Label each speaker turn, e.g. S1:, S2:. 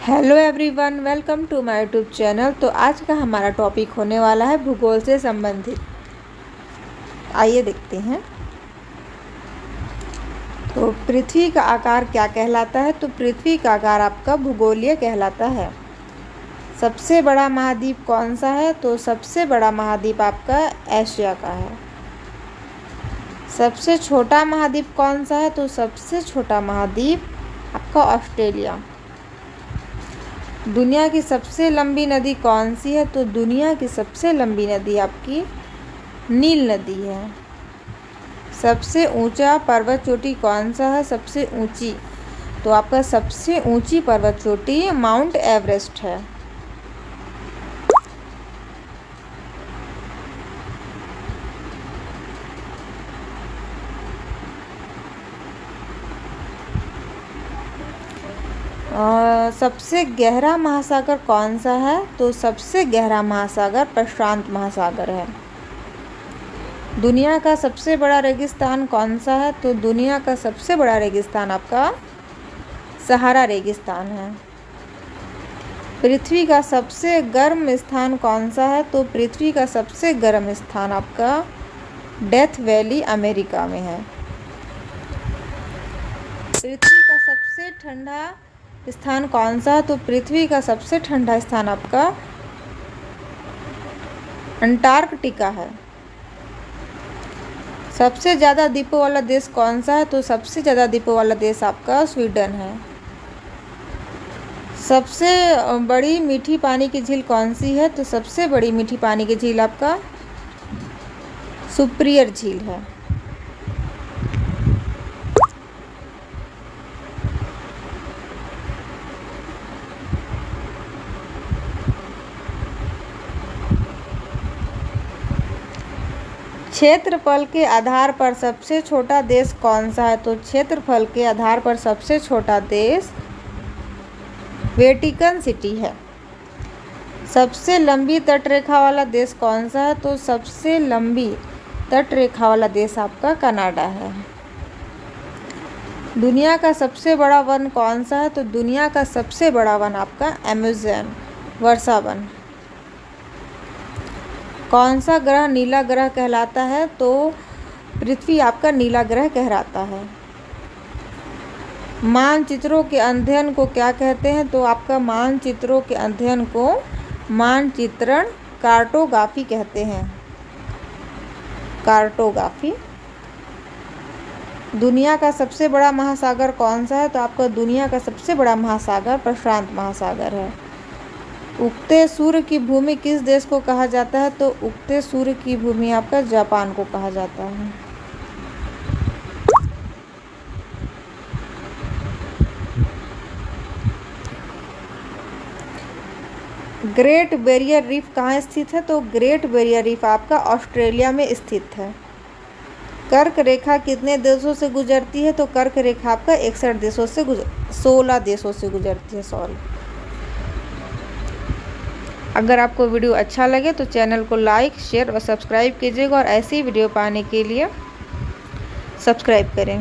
S1: Hello everyone, welcome to my YouTube channel. तो आज का हमारा टॉपिक होने वाला है भूगोल से संबंधित। आइए देखते हैं। तो पृथ्वी का आकार क्या कहलाता है? तो पृथ्वी का आकार आपका भूगोलीय कहलाता है। सबसे बड़ा महाद्वीप कौन सा है? तो सबसे बड़ा महाद्वीप आपका एशिया का है। सबसे छोटा महाद्वीप कौन सा है? तो सबसे छोटा महाद्वीप आपका ऑस्ट्रेलिया। दुनिया की सबसे लंबी नदी कौन सी है? तो दुनिया की सबसे लंबी नदी आपकी नील नदी है। सबसे ऊंचा पर्वत चोटी कौन सा है? सबसे ऊंची, तो आपका सबसे ऊंची पर्वत चोटी माउंट एवरेस्ट है। सबसे गहरा महासागर कौन सा है? तो सबसे गहरा महासागर प्रशांत महासागर है। दुनिया का सबसे बड़ा रेगिस्तान कौन सा है? तो दुनिया का सबसे बड़ा रेगिस्तान आपका सहारा रेगिस्तान है। पृथ्वी का सबसे गर्म स्थान कौन सा है? तो पृथ्वी का सबसे गर्म स्थान आपका डेथ वैली अमेरिका में है। पृथ्वी का सबसे ठंडा स्थान कौन सा? तो पृथ्वी का सबसे ठंडा स्थान आपका अंटार्कटिका है। सबसे ज़्यादा द्वीपों वाला देश कौन सा है? तो सबसे ज़्यादा द्वीपों वाला देश आपका स्वीडन है। सबसे बड़ी मीठी पानी की झील कौन सी है? तो सबसे बड़ी मीठी पानी की झील आपका सुपिरियर झील है। क्षेत्रफल के आधार पर सबसे छोटा देश कौन सा है? तो क्षेत्रफल के आधार पर सबसे छोटा देश वेटिकन सिटी है। सबसे लंबी तटरेखा वाला देश कौन सा है? तो सबसे लंबी तटरेखा वाला देश आपका कनाडा है। दुनिया का सबसे बड़ा वन कौन सा है? तो दुनिया का सबसे बड़ा वन आपका अमेज़न वर्षा वन। कौन सा ग्रह नीला ग्रह कहलाता है? तो पृथ्वी आपका नीला ग्रह कहलाता है। मानचित्रों के अध्ययन को क्या कहते हैं? तो आपका मानचित्रों के अध्ययन को मानचित्रण कार्टोग्राफी कहते हैं। कार्टोग्राफी। दुनिया का सबसे बड़ा महासागर कौन सा है? तो आपका दुनिया का सबसे बड़ा महासागर प्रशांत महासागर है। उगते सूर्य की भूमि किस देश को कहा जाता है? तो उगते सूर्य की भूमि आपका जापान को कहा जाता है। ग्रेट बैरियर रीफ कहाँ स्थित है? तो ग्रेट बैरियर रीफ आपका ऑस्ट्रेलिया में स्थित है। कर्क रेखा कितने देशों से गुजरती है? तो कर्क रेखा आपका 61 देशों से 16 देशों से गुजरती है। सॉरी। अगर आपको वीडियो अच्छा लगे तो चैनल को लाइक, शेयर और सब्सक्राइब कीजिएगा और ऐसी वीडियो पाने के लिए सब्सक्राइब करें।